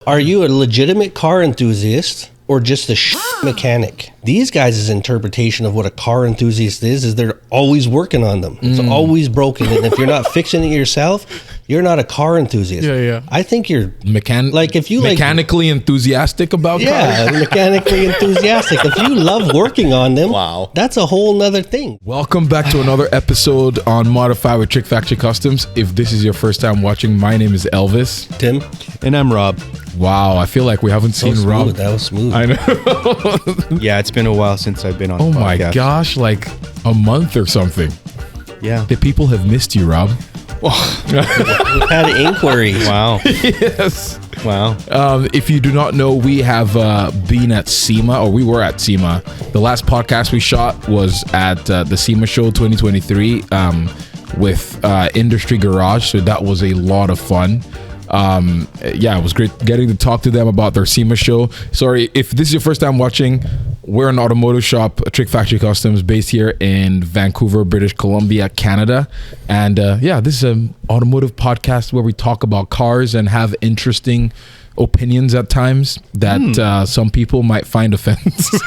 Are you a legitimate car enthusiast or just a mechanic? These guys' interpretation of what a car enthusiast is they're always working on them. It's always broken. And if you're not fixing it yourself, you're not a car enthusiast. Yeah. I think you're if you mechanically enthusiastic about cars. Yeah, mechanically enthusiastic. If you love working on them, wow, that's a whole nother thing. Welcome back to another episode on Modify with TrickFactory Customs. If this is your first time watching, my name is Elvis. Tim. And I'm Rob. Wow, I feel like we haven't seen Rob. That was smooth. I know. Yeah, it's been a while since I've been on Oh the my podcast. gosh, like a month or something. Yeah. The people have missed you, Rob. We've had inquiries. Wow. Yes. Wow. If you do not know, we have been at SEMA, or we were at SEMA. The last podcast we shot was at the SEMA show 2023 with Industry Garage. So that was a lot of fun. Yeah, it was great getting to talk to them about their SEMA show. Sorry, if this is your first time watching, we're an automotive shop, TrickFactory Customs, based here in Vancouver, British Columbia, Canada. And yeah, this is an automotive podcast where we talk about cars and have interesting opinions at times that some people might find offensive.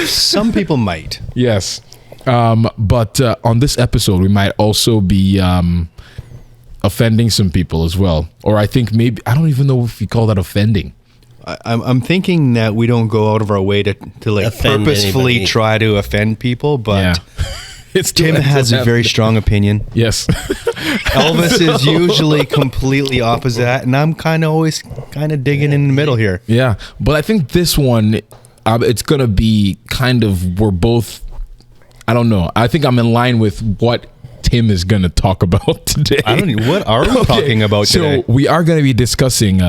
Some people might. Yes. But on this episode, we might also be offending some people as well. Or I think maybe, I don't even know if you call that offending. I'm thinking that we don't go out of our way to like Offend purposefully anybody. try to offend people, but Yeah. Tim has a very strong opinion. Yes. Elvis is usually completely opposite, and I'm always digging in the middle here. Yeah. But I think this one, it's going to be we're both, I don't know. I think I'm in line with what Tim is going to talk about today. I don't know. What are we talking about today? So we are going to be discussing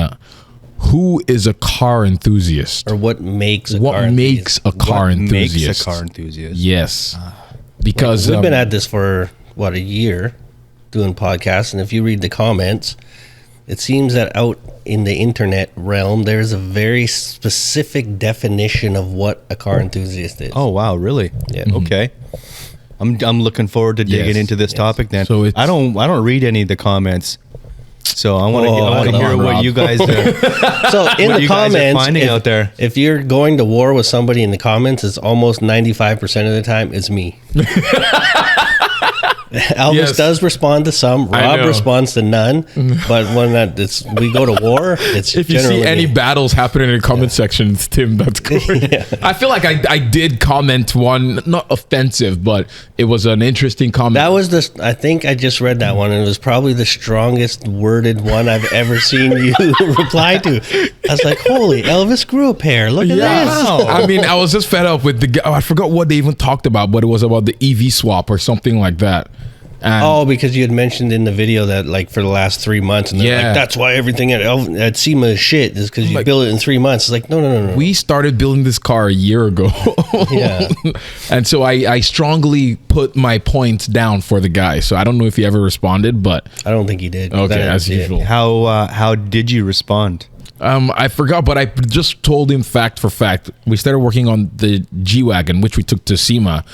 who is a car enthusiast, Or what makes a car what makes a car What enthusiast. makes a car enthusiast? Yes. Because We've been at this for, a year doing podcasts. And if you read the comments, it seems that out in the internet realm, there's a very specific definition of what a car enthusiast is. Oh, wow. Really? Yeah. Okay. I'm looking forward to digging Yes. into this topic then. So I don't read any of the comments. So I want to come hear on, what Rob. you guys So in what the you guys are comments, finding out there. if you're going to war with somebody in the comments, it's almost 95% of the time it's me. Elvis Yes. does respond to some. I Rob know. responds to none. But when we go to war, it's if you generally see any me. battles happening in the comment section, it's Tim. That's good. I feel like I did comment one, not offensive, but it was an interesting comment. That was I think I just read that one, and it was probably the strongest worded one I've ever seen you reply to. I was like, holy, Elvis grew a pair. Look at this. I mean, I was just fed up with the guy. I forgot what they even talked about, but it was about the EV swap or something like that. And Oh, because you had mentioned in the video that like for the last 3 months, and they're Yeah. like, that's why everything at SEMA is shit, is because you Like- built it in 3 months. It's like, no. we started building this car a year ago. Yeah. And so I strongly put my points down for the guy. So I don't know if he ever responded, but I don't think he did. okay, That- as yeah. usual. How did you respond? I forgot, but I just told him fact for fact. We started working on the G-Wagon, which we took to SEMA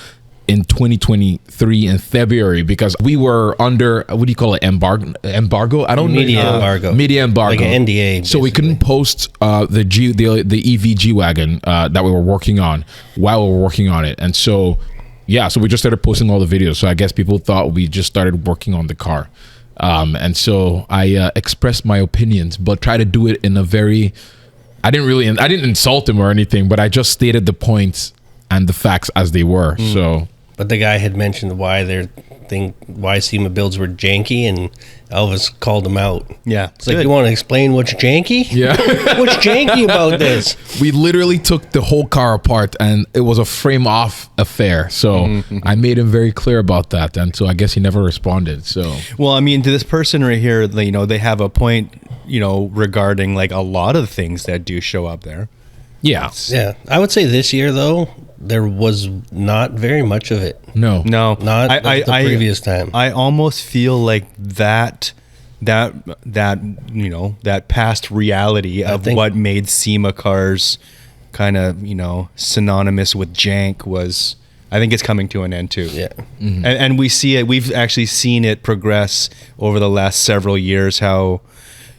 in 2023 in February, because we were under, what do you call it, embargo? I don't Media know. embargo. Media embargo. Like an NDA, So we couldn't post the EV G-Wagon that we were working on while we were working on it. And so, yeah, so we just started posting all the videos. So I guess people thought we just started working on the car. And so I expressed my opinions, but try to do it in a very, I didn't insult him or anything, but I just stated the points and the facts as they were. So But the guy had mentioned why SEMA builds were janky, and Elvis called him out. Yeah. It's like, you want to explain what's janky? yeah, What's janky about this? we literally took the whole car apart, and it was a frame off affair. So I made him very clear about that, and so I guess he never responded. So Well, I mean, to this person right here, they have a point, regarding like a lot of things that do show up there. yeah, Yeah, I would say this year though there was not very much of it. no, Not like the previous time. I almost feel like that past reality of think- what made SEMA cars kind of synonymous with jank was. I think it's coming to an end too. Yeah. And we see it. We've actually seen it progress over the last several years. How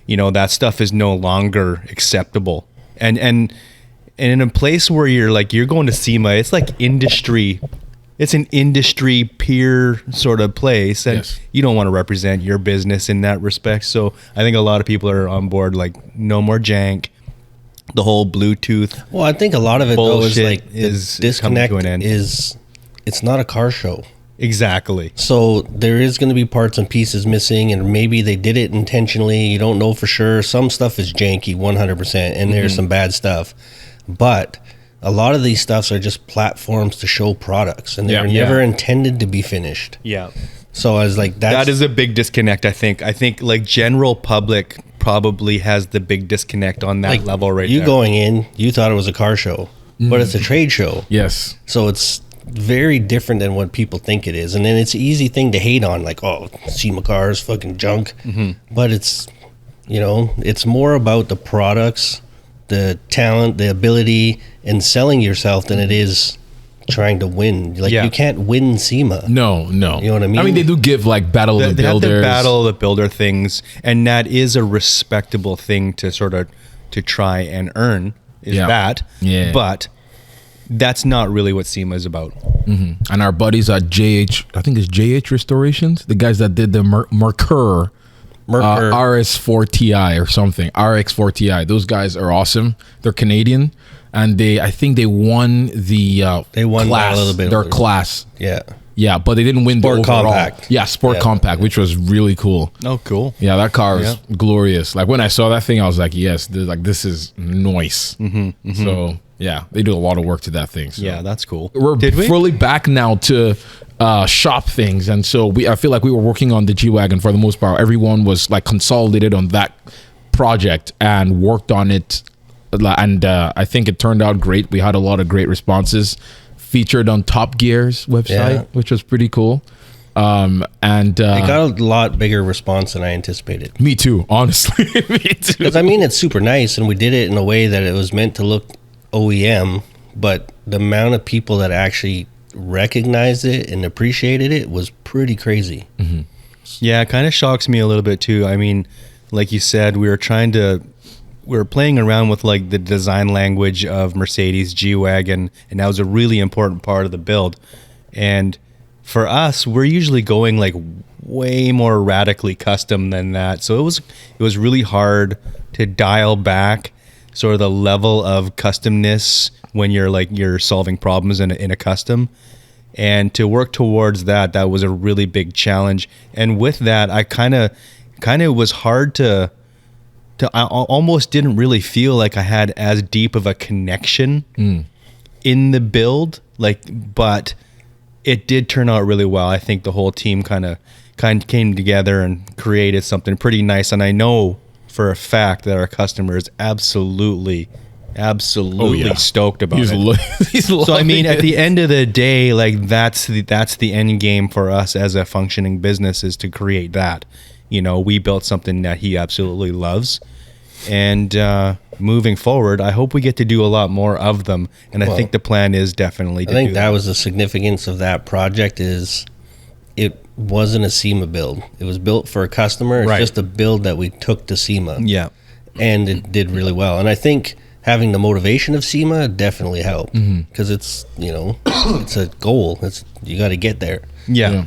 that stuff is no longer acceptable. And in a place where you're going to SEMA, it's like industry. It's an industry peer sort of place, and Yes. you don't want to represent your business in that respect. So I think a lot of people are on board, like no more jank. The whole Bluetooth. Well, I think a lot of it though is Bullshit like the is disconnect coming to an end. is it's not a car show. Exactly. So there is going to be parts and pieces missing, and maybe they did it intentionally. You don't know for sure. Some stuff is janky, 100%, and there's some bad stuff. But a lot of these stuffs are just platforms to show products, and they were never intended to be finished. Yeah. So I was like, That is a big disconnect, I think. I think like general public probably has the big disconnect on that level right you there. going in, you thought it was a car show, but it's a trade show. Yes. So it's very different than what people think it is. And then it's an easy thing to hate on, like, oh, SEMA cars, fucking junk. But it's, it's more about the products, the talent, the ability, and selling yourself than it is trying to win. Like, you can't win SEMA. No. You know what I mean? I mean, they do give like Battle of the They have Builders. the Battle of the Builder things, and that is a respectable thing to sort of to try and earn. That? Yeah. But that's not really what SEMA is about. And our buddies at JH, I think it's JH Restorations, the guys that did the Mercur RS4 Ti or something, RX4 Ti. Those guys are awesome. They're Canadian, and I think they won the They won by class, a little bit their over. class. Yeah. Yeah, but they didn't win Sport the overall. Compact. Yeah, Sport Yeah. Compact, which was really cool. Oh, cool. Yeah, that car is glorious. Like when I saw that thing, I was like, yes, this is nice. So yeah, they do a lot of work to that thing. So. Yeah, that's cool. We're Did we? fully back now to shop things, and so I feel like we were working on the G-Wagon for the most part. Everyone was like consolidated on that project and worked on it, and I think it turned out great. We had a lot of great responses. Featured on Top Gear's website, which was pretty cool. And It got a lot bigger response than I anticipated. me too, honestly. Me too. Because, I mean, it's super nice, and we did it in a way that it was meant to look OEM, but the amount of people that actually recognized it and appreciated it was pretty crazy. Yeah, it kind of shocks me a little bit too. I mean, like you said, we were playing around with like the design language of Mercedes G-Wagon, and that was a really important part of the build. And for us, we're usually going like way more radically custom than that. So it was really hard to dial back sort of the level of customness when you're solving problems in a custom. And to work towards that was a really big challenge. And with that, I kind of was hard to I almost didn't really feel like I had as deep of a connection in the build, but it did turn out really well. I think the whole team kind of came together and created something pretty nice. And I know for a fact that our customer is absolutely stoked about it. He's So I mean, at loving the it. end of the day, like that's the end game for us as a functioning business, is to create that. We built something that he absolutely loves, and moving forward, I hope we get to do a lot more of them. And I think the plan is definitely to I think do that was the significance of that project is it wasn't a SEMA build. It was built for a customer. It's Right. just a build that we took to SEMA. Yeah. And it did really well. And I think having the motivation of SEMA definitely helped because it's, it's a goal. You got to get there. Yeah.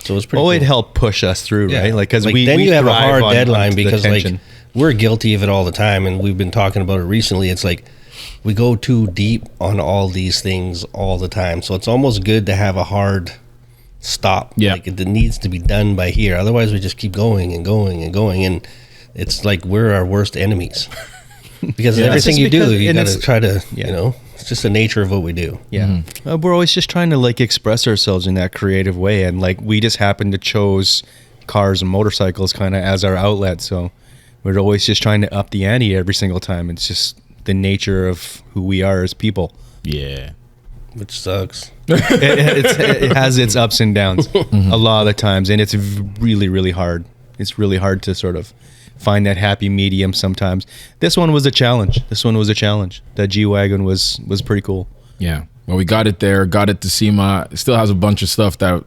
So it was pretty Oh, cool. it helped push us through, right? Like, because then you have a thrive hard on deadline the because tension. we're guilty of it all the time, and we've been talking about it recently. It's like we go too deep on all these things all the time, so it's almost good to have a hard stop. Yeah. Like it needs to be done by here, otherwise we just keep going and going and going, and it's like we're our worst enemies because Yeah, it's everything just you do, because- you and got to it's- try to, Yeah. it's just the nature of what we do. Yeah. We're always just trying to like express ourselves in that creative way. And like, we just happen to chose cars and motorcycles kind of as our outlet. So we're always just trying to up the ante every single time. It's just the nature of who we are as people. Yeah. Which sucks. It has its ups and downs a lot of the times. And it's really, really hard. It's really hard to sort of find that happy medium sometimes. This one was a challenge. That G-Wagon was pretty cool. Yeah. Well, we got it there, got it to SEMA. It still has a bunch of stuff that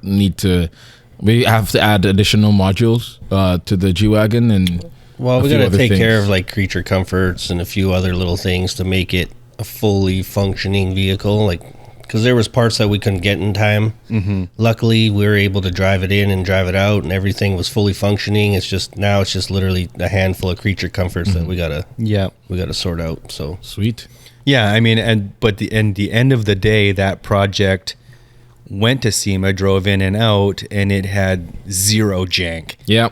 we have to add additional modules to the G-Wagon, and Well, a we few got to other take care things. of like creature comforts and a few other little things to make it a fully functioning vehicle. Like, because there was parts that we couldn't get in time. Mm-hmm. Luckily, we were able to drive it in and drive it out, and everything was fully functioning. It's just literally a handful of creature comforts that we gotta sort out. So Sweet. Yeah, I mean, but the end of the day, that project went to SEMA, drove in and out, and it had zero jank. Yeah.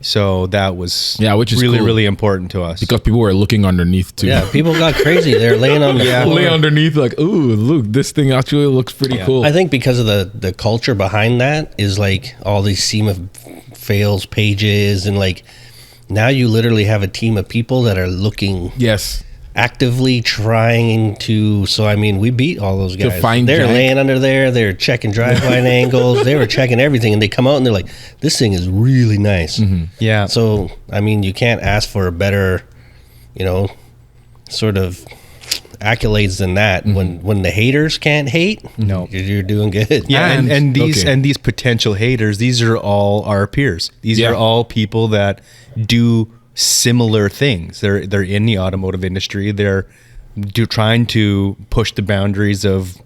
So that was which is really, cool. really important to us. Because people were looking underneath too. yeah, people got crazy. They're laying on the floor. Lay underneath like, ooh, look, this thing actually looks pretty cool. I think because of the culture behind that is like all these SEMA fails pages, and like now you literally have a team of people that are looking Yes. actively trying to. So I mean, we beat all those guys. find they're jank. laying under there. They're checking driveline angles. They were checking everything, and they come out and they're like, "This thing is really nice." Yeah. So I mean, you can't ask for a better, sort of accolades than that. When the haters can't hate, No. you're doing good. Yeah, and these okay. and these potential haters, these are all our peers. These Yeah. are all people that do similar things. They're in the automotive industry. They're trying to push the boundaries of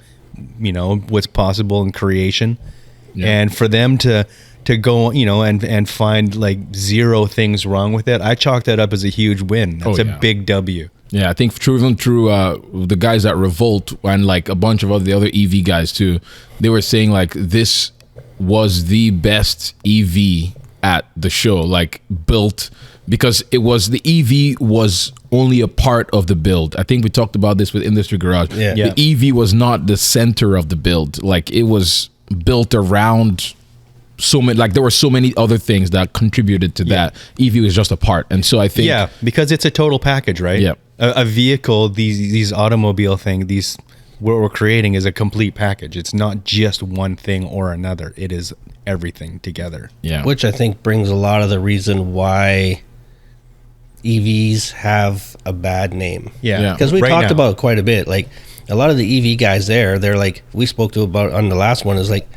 what's possible in creation. Yeah. And for them to go and find like zero things wrong with it, I chalk that up as a huge win. That's a big W. Yeah, I think through the guys at Revolt and like a bunch of the other EV guys too, they were saying like this was the best EV at the show, like built, because the EV was only a part of the build. I think we talked about this with Industry Garage. Yeah. Yeah. The EV was not the center of the build. Like it was built around so many, like there were so many other things that contributed to that. EV was just a part. And so I think Because it's a total package, right? Yeah. A vehicle, these automobile what we're creating is a complete package. It's not just one thing or another. It is everything together. yeah. Which I think brings a lot of the reason why EVs have a bad name. Yeah. Because we Right talked now. about it quite a bit. Like a lot of the EV guys they're like, we spoke to about on the last one, is like,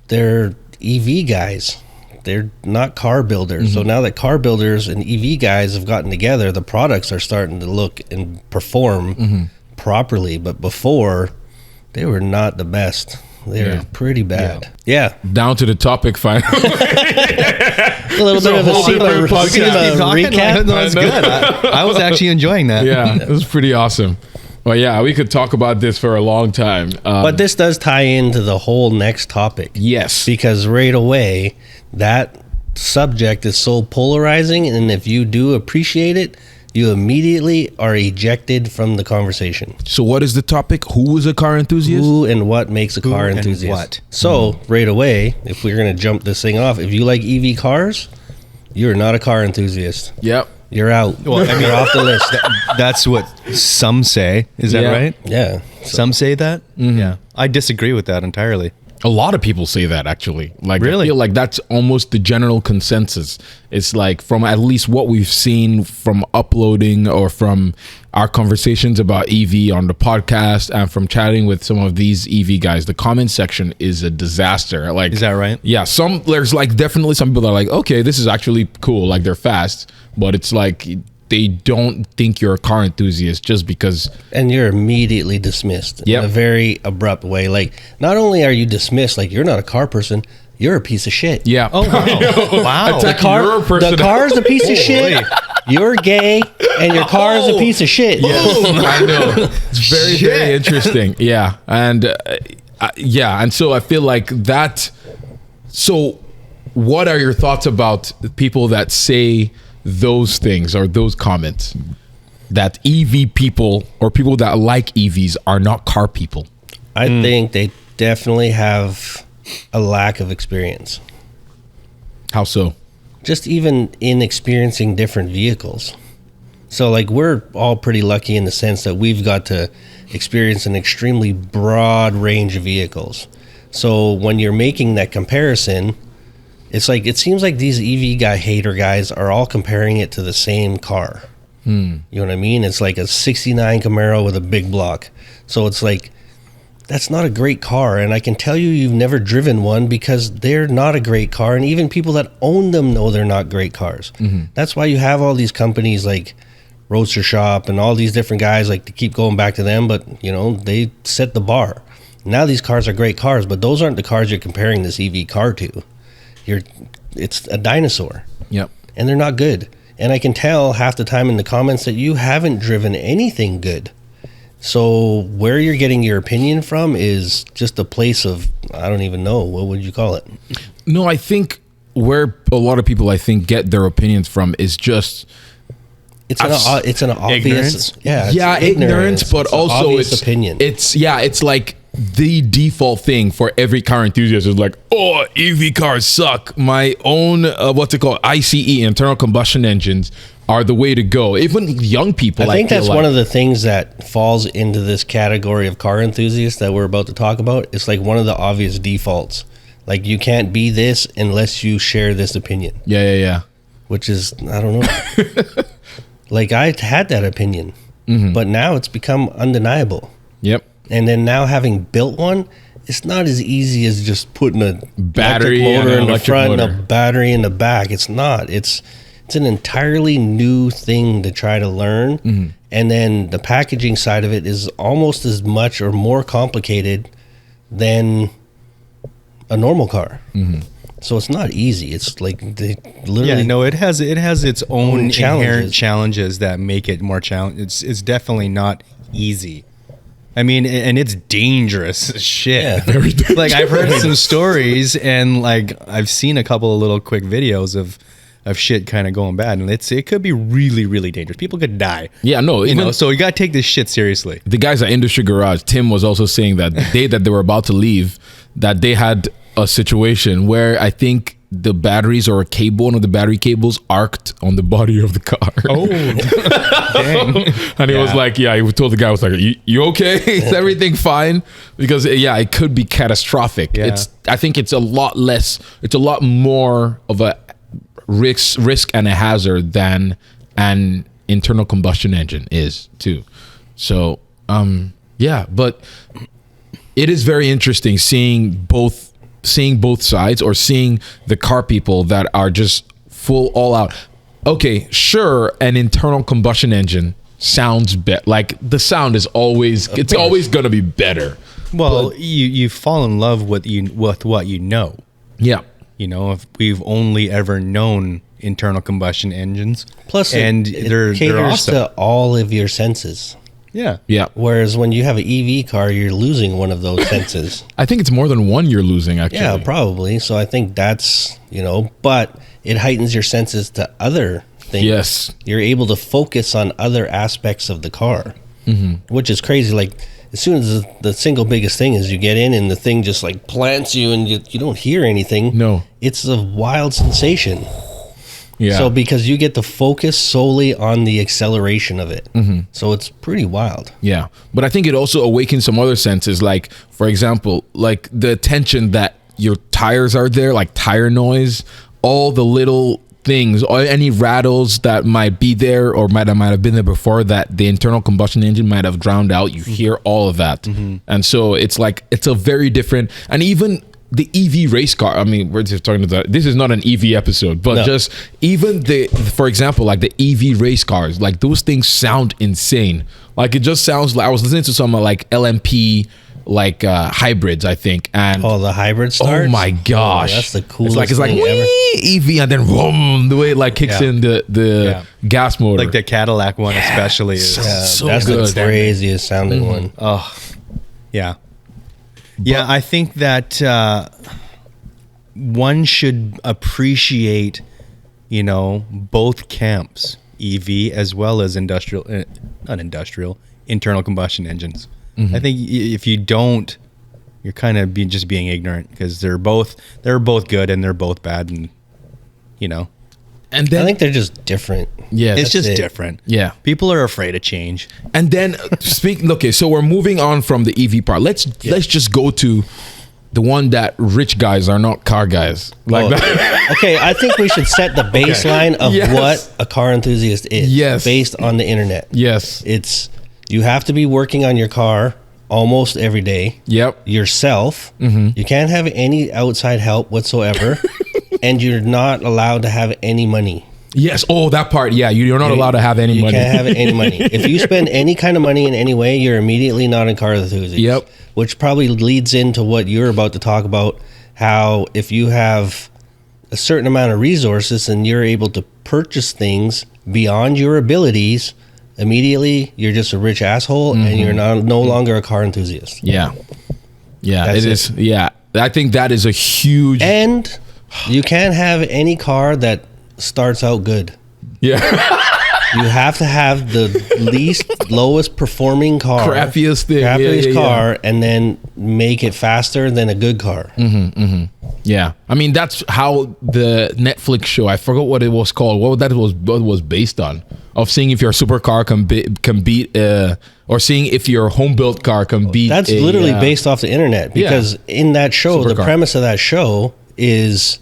they're EV guys. They're not car builders. So now that car builders and EV guys have gotten together, the products are starting to look and perform properly. But before, they were not the best. They were pretty bad. Yeah. Down to the topic finally. A little bit of a whole SEMA different podcast. recap. No, it's good. I was actually enjoying that. Yeah, it was pretty awesome. Well, yeah, we could talk about this for a long time. But this does tie into the whole next topic. Yes. Because right away, that subject is so polarizing, and if you do appreciate it, you immediately are ejected from the conversation. So what is the topic? Who is a car enthusiast? Who and what makes a car and enthusiast? what? So right away, if we're going to jump this thing off, if you like EV cars, you're not a car enthusiast. Yep. You're out. Well, I mean, You're off the list. That's what some say. Is that Yeah. right? Yeah. Some say that? Yeah. I disagree with that entirely. A lot of people say that actually. Like Really? I feel like that's almost the general consensus. It's like from at least what we've seen from uploading or from our conversations about EV on the podcast and from chatting with some of these EV guys, the comment section is a disaster. Like, Is that right? Yeah, there's like definitely some people that are like, okay, this is actually cool. Like they're fast, but it's like they don't think you're a car enthusiast just because. And you're immediately dismissed Yep. in a very abrupt way. Like, not only are you dismissed, like, you're not a car person, you're a piece of shit. Yeah. Oh, wow. Wow. Attack your The personality. car's a piece of shit. You're gay, and your car is a piece of shit. I know. It's very, very interesting. Yeah. And and so I feel like that. So what are your thoughts about the people that say those things or those comments that EV people or people that like EVs are not car people? I think they definitely have a lack of experience. How so? Just even in experiencing different vehicles. So like we're all pretty lucky in the sense that we've got to experience an extremely broad range of vehicles. So when you're making that comparison, it's like it seems like these EV hater guys are all comparing it to the same car. You know what I mean? It's like a 69 Camaro with a big block. So it's like that's not a great car. And I can tell you've never driven one because they're not a great car. And even people that own them know they're not great cars. That's why you have all these companies like Roadster Shop and all these different guys like to keep going back to them. But, they set the bar. Now these cars are great cars, but those aren't the cars you're comparing this EV car to. It's a dinosaur. Yep. And they're not good. And I can tell half the time in the comments that you haven't driven anything good. So where you're getting your opinion from is just a place of, I don't even know, what would you call it? No, I think where a lot of people, I think, get their opinions from is just... It's an obvious... Ignorance? Yeah, ignorance, but also it's opinion. It's like the default thing for every car enthusiast is like, oh, EV cars suck. My own, ICE, internal combustion engines, are the way to go. Even young people, I think that's one of the things that falls into this category of car enthusiasts that we're about to talk about. It's like one of the obvious defaults. Like, you can't be this unless you share this opinion. Yeah. Which is, I don't know. Like, I had that opinion, but now it's become undeniable. Yep. And then now having built one, it's not as easy as just putting a battery motor in the front motor. and a battery in the back. It's not. It's an entirely new thing to try to learn. And then the packaging side of it is almost as much or more complicated than a normal car. So it's not easy. It's like they literally... Yeah, no, it has its own challenges. inherent challenges that make it more challenging. It's definitely not easy. I mean, and it's dangerous as shit. Yeah. Very dangerous. Like, I've heard some stories, and like I've seen a couple of little quick videos of shit kind of going bad, and it could be really, really dangerous. People could die. Yeah, no, So you gotta take this shit seriously. the guys at Industry Garage, Tim was also saying that the day that they were about to leave, that they had a situation where I think the batteries or a cable, one of the battery cables arced on the body of the car. Oh, dang. And he was like, he told the guy, was like, you okay? Is everything fine? Because it could be catastrophic. Yeah. I think it's a lot more of a risk and a hazard than an internal combustion engine is too. So, but it is very interesting seeing both sides, or seeing the car people that are just full all out. Okay, sure, an internal combustion engine sounds better. Like, the sound is always gonna be better. Well, you fall in love with what you know. Yeah. If we've only ever known internal combustion engines, Plus, and it they're caters awesome. to all of your senses. Yeah. Whereas when you have an EV car, you're losing one of those senses. I think it's more than one you're losing, actually. Yeah, probably. So I think that's, but it heightens your senses to other things. Yes. You're able to focus on other aspects of the car, which is crazy. Like, as soon as the single biggest thing is you get in and the thing just like plants you and you don't hear anything. No. It's a wild sensation. Yeah. So because you get to focus solely on the acceleration of it. So it's pretty wild. Yeah. But I think it also awakens some other senses. Like, for example, like the attention that your tires are there, like tire noise, all the little things, or any rattles that might be there or might have been there before that the internal combustion engine might have drowned out. You hear all of that. And so it's like, it's a very different, and even the EV race car, I mean, we're just talking about, this is not an EV episode, but just even for example, like the EV race cars, like those things sound insane. Like, it just sounds like, I was listening to some like LMP, like hybrids, I think, and the hybrid starts. oh my gosh, that's the coolest it's like thing ever. EV, and then boom, the way it like kicks in the gas motor, Like the Cadillac one, especially. Is, so That's good. the craziest sounding one. yeah. Yeah, I think that one should appreciate, both camps, EV as well as internal combustion engines. I think if you don't, you're kind of just being ignorant, because they're both good and they're both bad, and And then I think they're just different. yeah, it's just it. different. Yeah. People are afraid of change. And then okay, so we're moving on from the EV part. Let's just go to the one that rich guys are not car guys. Like that. Okay, I think we should set the baseline of Yes. what a car enthusiast is. Yes. Based on the internet. Yes. It's, you have to be working on your car almost every day. Yep. Yourself. You can't have any outside help whatsoever. And you're not allowed to have any money. Yes. Oh, that part. Yeah. You're not allowed to have any money. You can't have any money. If you spend any kind of money in any way, you're immediately not a car enthusiast. Yep. Which probably leads into what you're about to talk about, how if you have a certain amount of resources and you're able to purchase things beyond your abilities, immediately you're just a rich asshole and you're no longer a car enthusiast. Yeah. Yeah. That's it is. Yeah. I think that is a huge. And you can't have any car that starts out good. Yeah. You have to have the lowest performing car, Crappiest thing. crappiest car, and then make it faster than a good car. Yeah. I mean, that's how the Netflix show, I forgot what it was called, what was based on, of seeing if your supercar can beat, or seeing if your home built car can beat. That's literally based off the internet, because in that show, Supercar. the premise of that show is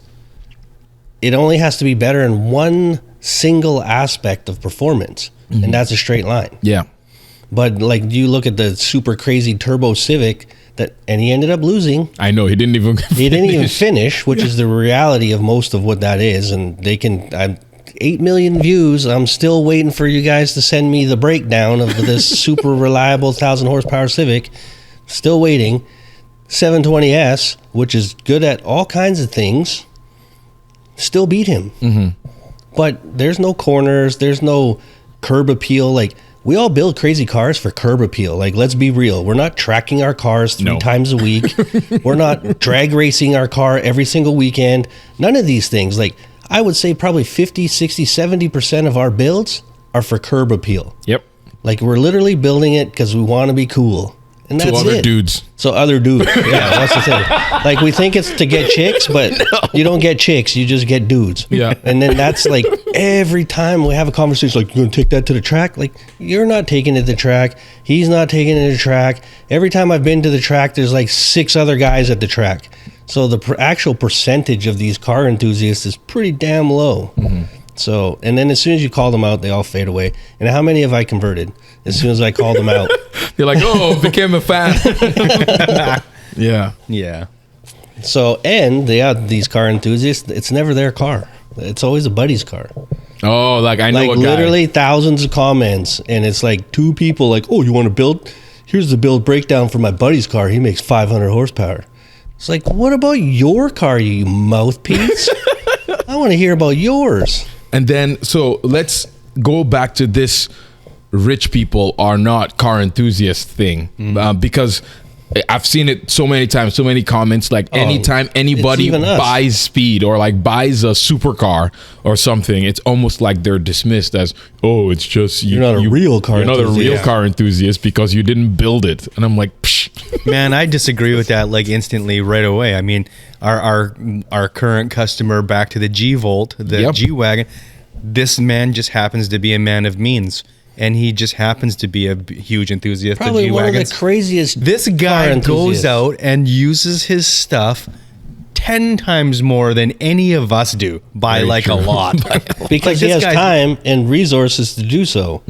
it only has to be better in one single aspect of performance, and that's a straight line. Yeah. But like you look at the super crazy turbo Civic and he ended up losing. I know, he didn't even finish, which is the reality of most of what that is. And they can 8 million views. I'm still waiting for you guys to send me the breakdown of this super reliable 1,000 horsepower Civic. Still waiting. 720S, which is good at all kinds of things, still beat him. But there's no corners, there's no curb appeal. Like, we all build crazy cars for curb appeal. Like, let's be real. We're not tracking our cars three times a week. We're not drag racing our car every single weekend. None of these things. Like, I would say probably 50, 60, 70% of our builds are for curb appeal. Yep. Like, we're literally building it because we want to be cool. And that's To other it. dudes. So other dudes. Yeah, that's the thing. Like, we think it's to get chicks, but you don't get chicks. You just get dudes. Yeah. And then that's like every time we have a conversation, like, you're going to take that to the track? Like, you're not taking it to the track. He's not taking it to the track. Every time I've been to the track, there's like 6 other guys at the track. So the actual percentage of these car enthusiasts is pretty damn low. So, and then as soon as you call them out, they all fade away. And how many have I converted as soon as I call them out? You're like, oh, became a fan. Yeah. Yeah. So, and they have these car enthusiasts, it's never their car. It's always a buddy's car. Oh, like I know Like a guy. literally thousands of comments. And it's like 2 people like, oh, you want to build? Here's the build breakdown for my buddy's car. He makes 500 horsepower. It's like, what about your car, you mouthpiece? I want to hear about yours. And then, so let's go back to this rich people are not car enthusiast thing, because I've seen it so many times, so many comments, like anytime anybody even us. buys speed or like buys a supercar or something, it's almost like they're dismissed as, oh, it's just You're not a real car You're not a real enthusiast. car enthusiast because you didn't build it. And I'm like, psh. Man, I disagree with that like instantly right away. I mean, our current customer back to the G-Volt, the G-Wagon, this man just happens to be a man of means. And he just happens to be a huge enthusiast Probably of one of the G-Wagons. craziest This car guy goes enthusiasts. out and uses his stuff 10 times more than any of us do by Very like true. a lot. Because he has time and resources to do so.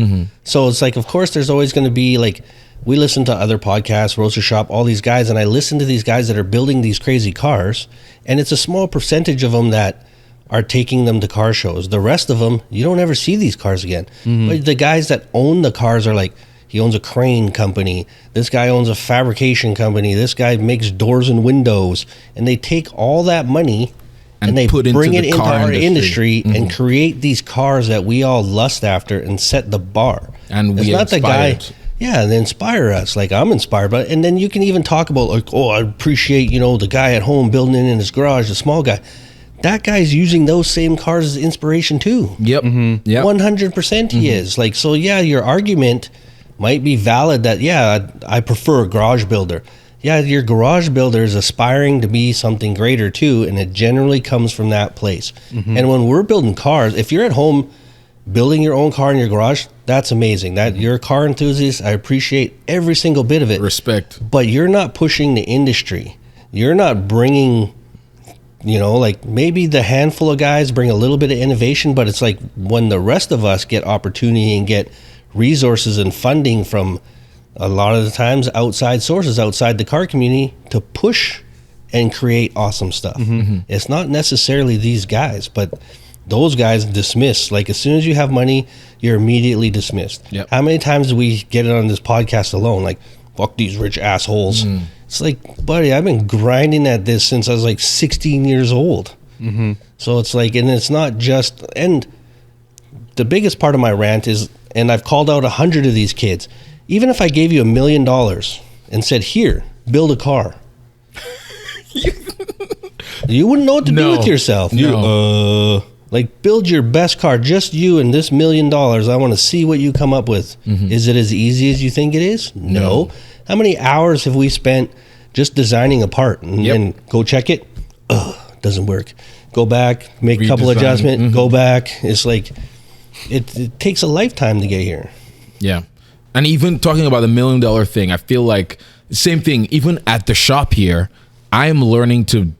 So it's like, of course, there's always going to be like, we listen to other podcasts, Roaster Shop, all these guys, and I listen to these guys that are building these crazy cars, and it's a small percentage of them that are taking them to car shows. The rest of them, you don't ever see these cars again. But the guys that own the cars are like, he owns a crane company. This guy owns a fabrication company. This guy makes doors and windows. And they take all that money and they put into bring it the into car our industry industry. and create these cars that we all lust after and set the bar. And it's we not the guy. inspired. Yeah, and they inspire us. Like, I'm inspired by it. And then you can even talk about, like, oh, I appreciate, the guy at home building it in his garage, the small guy. That guy's using those same cars as inspiration too. Yep. Yep. 100% he is. Like, so yeah, your argument might be valid that, yeah, I prefer a garage builder. Yeah, your garage builder is aspiring to be something greater too, and it generally comes from that place. And when we're building cars, if you're at home building your own car in your garage, that's amazing. That you're a car enthusiast. I appreciate every single bit of it. Respect. But you're not pushing the industry. You're not bringing, like maybe the handful of guys bring a little bit of innovation, but it's like when the rest of us get opportunity and get resources and funding from a lot of the times outside sources outside the car community to push and create awesome stuff. It's not necessarily these guys, but those guys dismiss. Like as soon as you have money, you're immediately dismissed. Yep. How many times do we get it on this podcast alone? Like, fuck these rich assholes. It's like, buddy, I've been grinding at this since I was like 16 years old. So it's like, and it's not just, and the biggest part of my rant is, and I've called out 100 of these kids, even if I gave you $1 million and said, here, build a car. You wouldn't know what to do with yourself. Like, build your best car, just you and this $1 million. I want to see what you come up with. Is it as easy as you think it is? No. How many hours have we spent just designing a part and go check it? Doesn't work. Go back, make a couple adjustments, go back. It's like, it takes a lifetime to get here. Yeah. And even talking about the $1 million thing, I feel like same thing, even at the shop here, I am learning to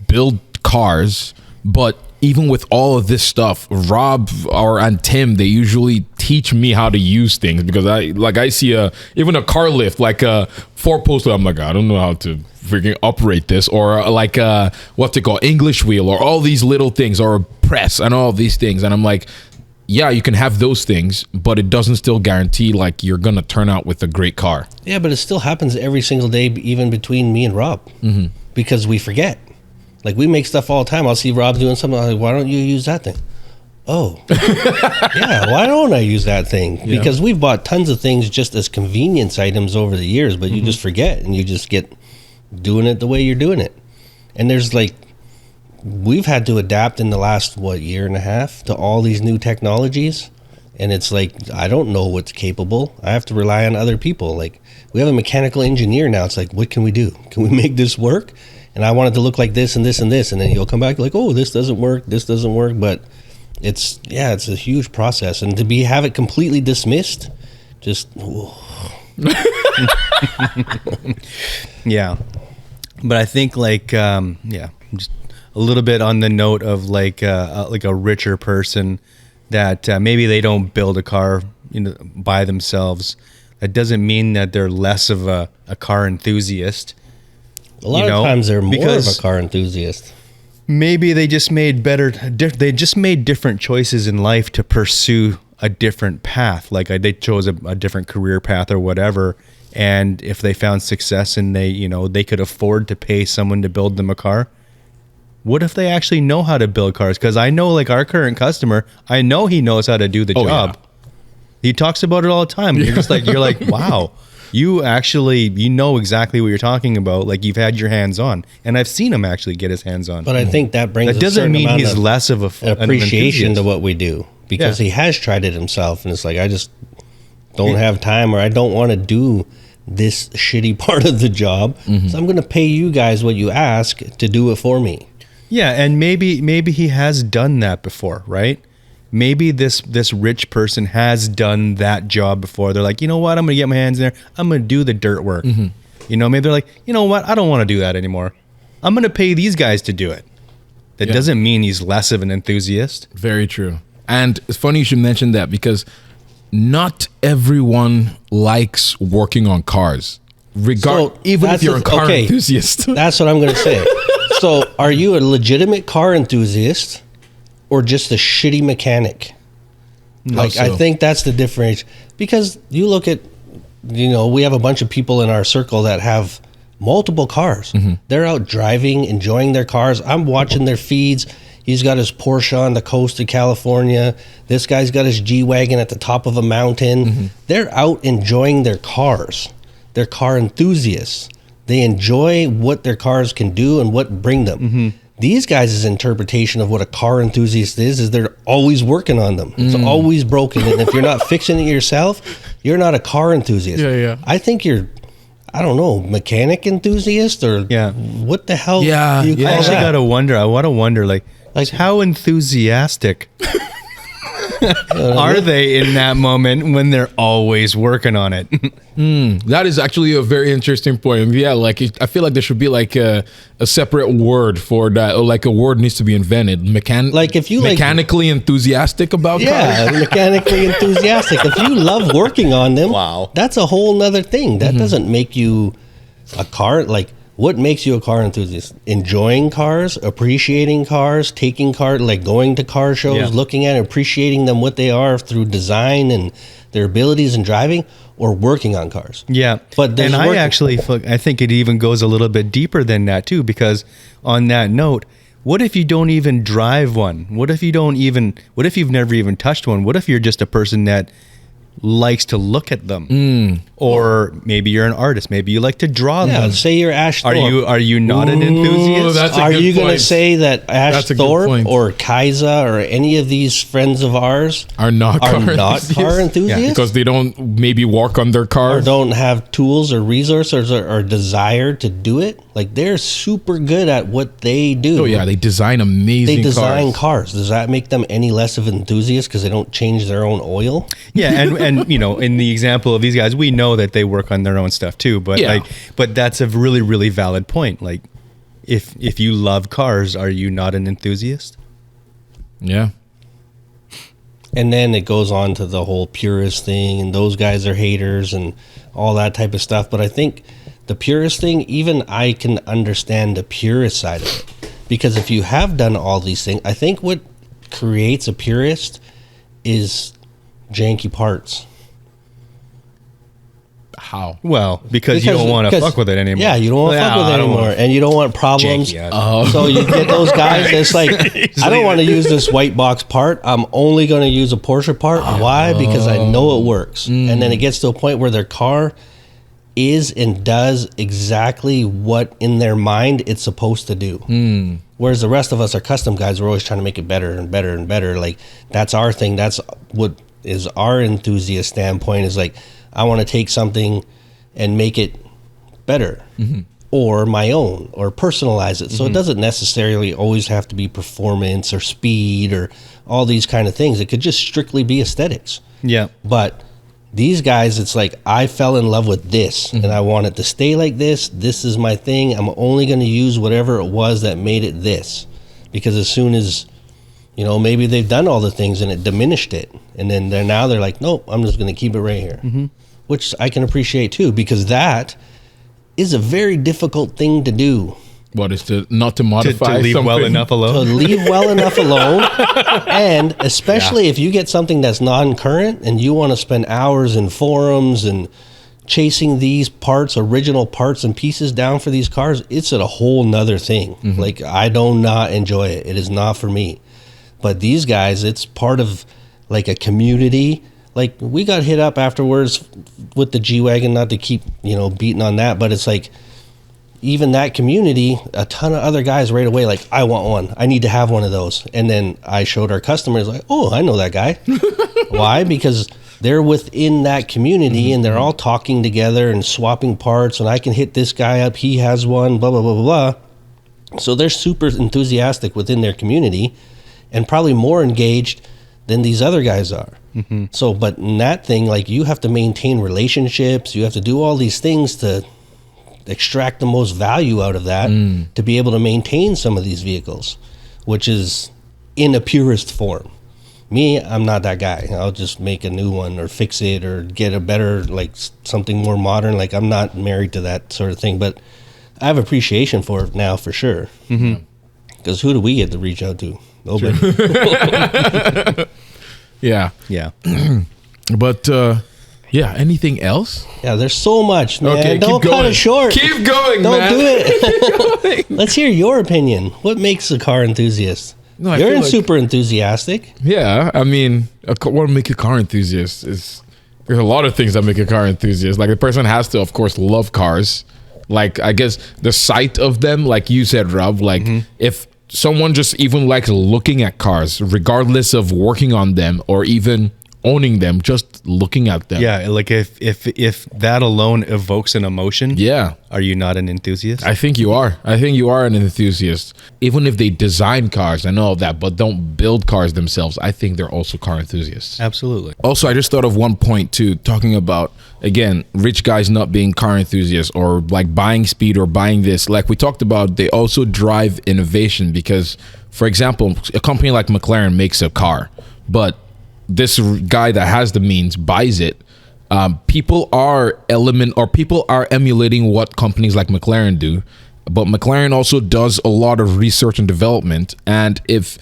build cars, but even with all of this stuff, Rob and Tim, they usually teach me how to use things because I see even a car lift, like a 4-poster. I'm like, I don't know how to freaking operate this, or like what's it called, English wheel, or all these little things, or a press, and all these things. And I'm like, yeah, you can have those things, but it doesn't still guarantee like you're gonna turn out with a great car. Yeah, but it still happens every single day, even between me and Rob, because we forget. Like, we make stuff all the time. I'll see Rob doing something. I'm like, why don't you use that thing? Oh, yeah, why don't I use that thing? Because we've bought tons of things just as convenience items over the years, but you just forget, and you just get doing it the way you're doing it. And there's like, we've had to adapt in the last, year and a half to all these new technologies. And it's like, I don't know what's capable. I have to rely on other people. Like, we have a mechanical engineer now. It's like, what can we do? Can we make this work? And I want it to look like this and this and this. And then you'll come back like, oh, this doesn't work. But it's a huge process. And to have it completely dismissed, just, Yeah. But I think just a little bit on the note of like a richer person that maybe they don't build a car by themselves. That doesn't mean that they're less of a car enthusiast. A lot of times they're more of a car enthusiast. Maybe they just made different choices in life to pursue a different path. Like they chose a different career path or whatever. And if they found success and they could afford to pay someone to build them a car, what if they actually know how to build cars? Because I know, like, our current customer, I know he knows how to do the job. Yeah. He talks about it all the time. You're just like, wow, you know exactly what you're talking about. Like, you've had your hands on, and I've seen him actually get his hands on. But I think that brings that doesn't mean he's less of appreciation to what we do, because he has tried it himself, and it's like, I just don't have time, or I don't want to do this shitty part of the job, so I'm going to pay you guys what you ask to do it for me. Yeah, and maybe he has done that before, right? Maybe this rich person has done that job before. They're like, you know what? I'm going to get my hands in there. I'm going to do the dirt work. Maybe they're like, you know what? I don't want to do that anymore. I'm going to pay these guys to do it. That doesn't mean he's less of an enthusiast. Very true. And it's funny you should mention that, because not everyone likes working on cars. Even if you're a car enthusiast. That's what I'm going to say. So, are you a legitimate car enthusiast or just a shitty mechanic? I think that's the difference. Because you look at, we have a bunch of people in our circle that have multiple cars. They're out driving, enjoying their cars. I'm watching their feeds. He's got his Porsche on the coast of California. This guy's got his G-Wagon at the top of a mountain. They're out enjoying their cars. They're car enthusiasts. They enjoy what their cars can do and what bring them. These guys' interpretation of what a car enthusiast is they're always working on them. It's always broken. And if you're not fixing it yourself, you're not a car enthusiast. I think you're, I don't know, mechanic enthusiast, or what the hell do you call I actually that? I want to wonder, like how enthusiastic Are they in that moment when they're always working on it? That is actually a very interesting point. Yeah, like I feel like there should be like a separate word for that, or like a word needs to be invented. Like if you mechanically enthusiastic about cars. Yeah, mechanically enthusiastic. If you love working on them, Wow. that's a whole nother thing. That doesn't make you a car. Like, what makes you a car enthusiast? Enjoying cars, appreciating cars, taking car, like going to car shows, looking at, appreciating them, what they are through design and their abilities in driving, or working on cars. Yeah, but I think it even goes a little bit deeper than that too, because on that note, what if you don't even drive one? What if you've never even touched one? What if you're just a person that likes to look at them, or maybe you're an artist, maybe you like to draw them? Say you're Ash Thorpe. Are you not an enthusiast? Are you going to say that Ash Thorpe or Kaiza or any of these friends of ours are not car enthusiasts? Yeah, because they don't maybe work on their cars, or don't have tools or resources or desire to do it? Like, they're super good at what they do. Oh yeah, they design amazing cars. Does that make them any less of enthusiasts because they don't change their own oil? Yeah, and you know, in the example of these guys, we know that they work on their own stuff too. But but that's a really, really valid point. Like, if you love cars, are you not an enthusiast? Yeah. And then it goes on to the whole purist thing, and those guys are haters and all that type of stuff. But I think the purist thing, even I can understand the purist side of it. Because if you have done all these things, I think what creates a purist is janky parts. How? Well, because you don't want to fuck with it anymore. Yeah, you don't want to fuck with it anymore, and you don't want problems. So you get those guys that's like, I don't want to use this white box part. I'm only going to use a Porsche part. Why? Because I know it works. And then it gets to a point where their car is and does exactly what in their mind it's supposed to do. Whereas the rest of us are custom guys. We're always trying to make it better and better and better. Like, that's our thing. That's what is our enthusiast standpoint, is like, I want to take something and make it better, or my own, or personalize it. So it doesn't necessarily always have to be performance or speed or all these kind of things. It could just strictly be aesthetics. Yeah. But these guys, it's like, I fell in love with this and I want it to stay like this. This is my thing. I'm only going to use whatever it was that made it this. Because as soon as, you know, maybe they've done all the things and it diminished it, and then they're like, nope, I'm just going to keep it right here. Which I can appreciate too, because that is a very difficult thing to do. What is not to modify to leave something? well enough alone? To leave well enough alone. And especially if you get something that's non-current and you want to spend hours in forums and chasing these parts, original parts and pieces down for these cars, it's a whole nother thing. Like, I do not enjoy it. It is not for me. But these guys, it's part of like a community. Like, we got hit up afterwards with the G-Wagon, not to keep, you know, beating on that, but it's like, even that community, a ton of other guys right away, like, I want one. I need to have one of those. And then I showed our customers, like, oh, I know that guy. Why? Because they're within that community and they're all talking together and swapping parts, and I can hit this guy up. He has one, blah, blah, blah, blah, blah. So they're super enthusiastic within their community and probably more engaged than these other guys are. So, but in that thing, like, you have to maintain relationships. You have to do all these things to extract the most value out of that to be able to maintain some of these vehicles, which is in a purist form. Me, I'm not that guy. I'll just make a new one or fix it or get a better, like, something more modern. Like, I'm not married to that sort of thing, but I have appreciation for it now, for sure. Because who do we get to reach out to? Nobody. Yeah. But yeah, anything else? Yeah, there's so much, man. Okay, don't cut it short. Keep going, don't man. do it. Let's hear your opinion. What makes a car enthusiast? No, I You're feel like- super enthusiastic. Yeah, I mean, what make a car enthusiast is, there's a lot of things that make a car enthusiast. Like, the person has to, of course, love cars. Like, I guess the sight of them, like you said, Rob, like, if someone just even likes looking at cars, regardless of working on them or even owning them, just looking at them. Yeah, like if that alone evokes an emotion, Yeah. are you not an enthusiast? I think you are. I think you are an enthusiast. Even if they design cars and all of that, but don't build cars themselves, I think they're also car enthusiasts. Absolutely. Also, I just thought of one point too, talking about, again, rich guys not being car enthusiasts or like buying speed or buying this. Like we talked about, they also drive innovation because, for example, a company like McLaren makes a car, but this guy that has the means buys it. People are emulating what companies like McLaren do, but McLaren also does a lot of research and development. And if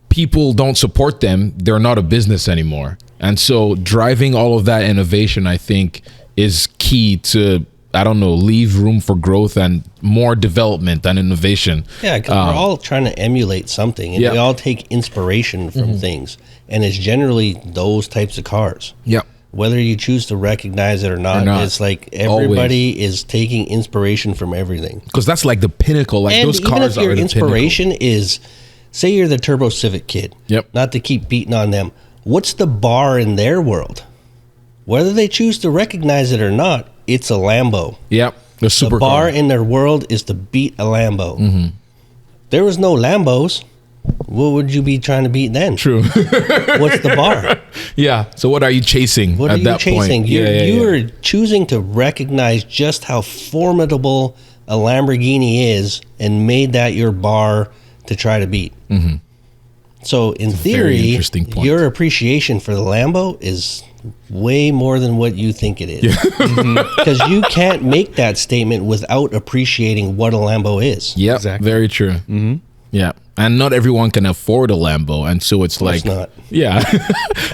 people don't support them, they're not a business anymore. And so driving all of that innovation, I think, is key to, I don't know, leave room for growth and more development and innovation. Yeah, because we're all trying to emulate something, and we all take inspiration from things, and it's generally those types of cars. Yeah. Whether you choose to recognize it or not, it's like everybody is taking inspiration from everything. Because that's like the pinnacle. Like And those even cars if your are the inspiration is, say you're the Turbo Civic kid. Yep. Not to keep beating on them. What's the bar in their world? Whether they choose to recognize it or not, it's a Lambo. Yep. The super The bar in their world is to beat a Lambo. There was no Lambos. What would you be trying to beat then? True. What's the bar? Yeah. So what are you chasing What at are you that chasing? point? You are choosing to recognize just how formidable a Lamborghini is and made that your bar to try to beat. So in very theory, interesting point. your appreciation for the Lambo is way more than what you think it is. Because you can't make that statement without appreciating what a Lambo is. Yep. Exactly. Very true. Yeah. And not everyone can afford a Lambo. And so it's like, not. yeah.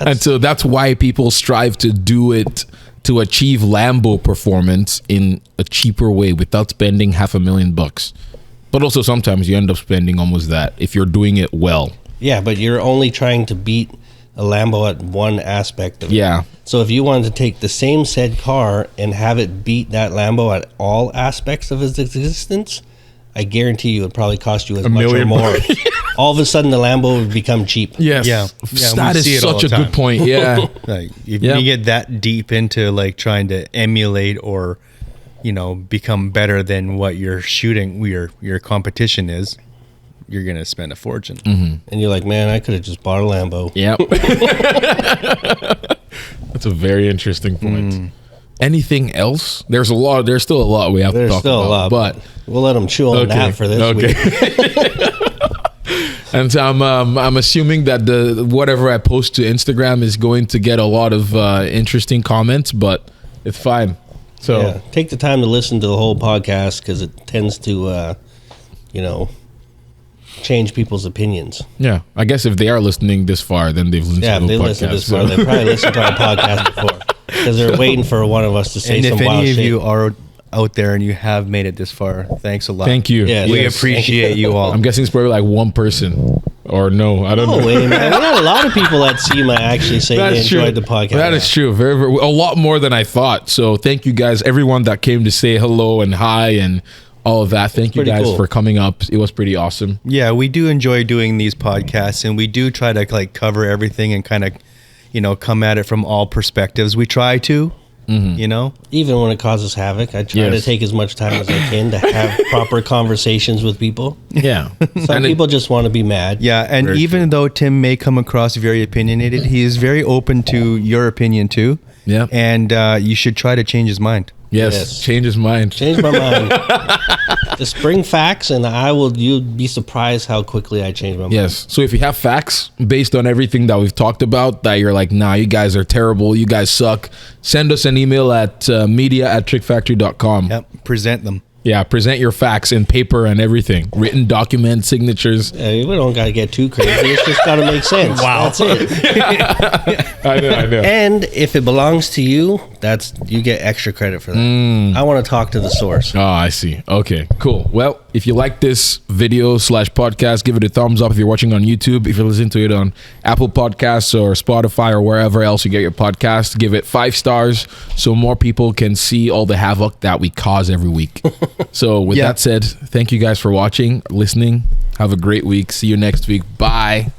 And so that's why people strive to do it, to achieve Lambo performance in a cheaper way without spending $500,000. But also sometimes you end up spending almost that if you're doing it well. Yeah, but you're only trying to beat a Lambo at one aspect of it. Yeah. So if you wanted to take the same said car and have it beat that Lambo at all aspects of its existence, I guarantee you it would probably cost you as much or million more. All of a sudden the Lambo would become cheap. Yes. Yeah. That we see is it all such a the good time. point. Yeah. Like if Yeah. you get that deep into like trying to emulate or, you know, become better than what you're shooting, your competition is, you're gonna spend a fortune. And you're like, man, I could have just bought a Lambo. Yep. That's a very interesting point. Anything else? There's still a lot we have to There's talk still about. a lot, but we'll let them chew on that for this week. And so I'm assuming that the whatever I post to Instagram is going to get a lot of interesting comments, but it's fine. So Yeah, take the time to listen to the whole podcast because it tends to, change people's opinions. yeah, I guess if they are listening this far, then they've listened Yeah, to if the they podcast. listen this far, they probably listened to our podcast before because they're waiting for one of us to say And some if wild any of shit. you are out there and you have made it this far, thanks a lot. Thank you. Yeah, We yes. appreciate you all. I'm guessing it's probably like one person, or no, I don't No know. way, man. We had a lot of people at SEMA actually say they enjoyed the podcast. That is true. Very, very, a lot more than I thought. So thank you guys, everyone that came to say hello and hi and all of that. Thank you pretty guys cool. for coming up. It was pretty awesome. Yeah, we do enjoy doing these podcasts, and we do try to like cover everything and kind of, come at it from all perspectives. We try to, Even when it causes havoc, I try Yes. to take as much time as I can to have proper conversations with people. Yeah. Some And people just want to be mad. Yeah, and Very even though Tim may come across very opinionated, he is very open to your opinion too. Yeah. And you should try to change his mind. Yes. Change his mind. Change my mind. Just bring facts, and you'd be surprised how quickly I change my mind. Yes. So if you have facts based on everything that we've talked about that you're like, nah, you guys are terrible, you guys suck, send us an email at media@trickfactory.com. Yep, present them. Yeah, present your facts in paper and everything. Written document, signatures. We don't got to get too crazy. It's just got to make sense. Wow. That's it. I know. And if it belongs to you, you get extra credit for that. I want to talk to the source. Oh, I see. Okay, cool. Well, if you like this video / podcast, give it a thumbs up if you're watching on YouTube. If you're listening to it on Apple Podcasts or Spotify or wherever else you get your podcast, give it 5 stars so more people can see all the havoc that we cause every week. So with that said, thank you guys for watching, listening. Have a great week. See you next week. Bye.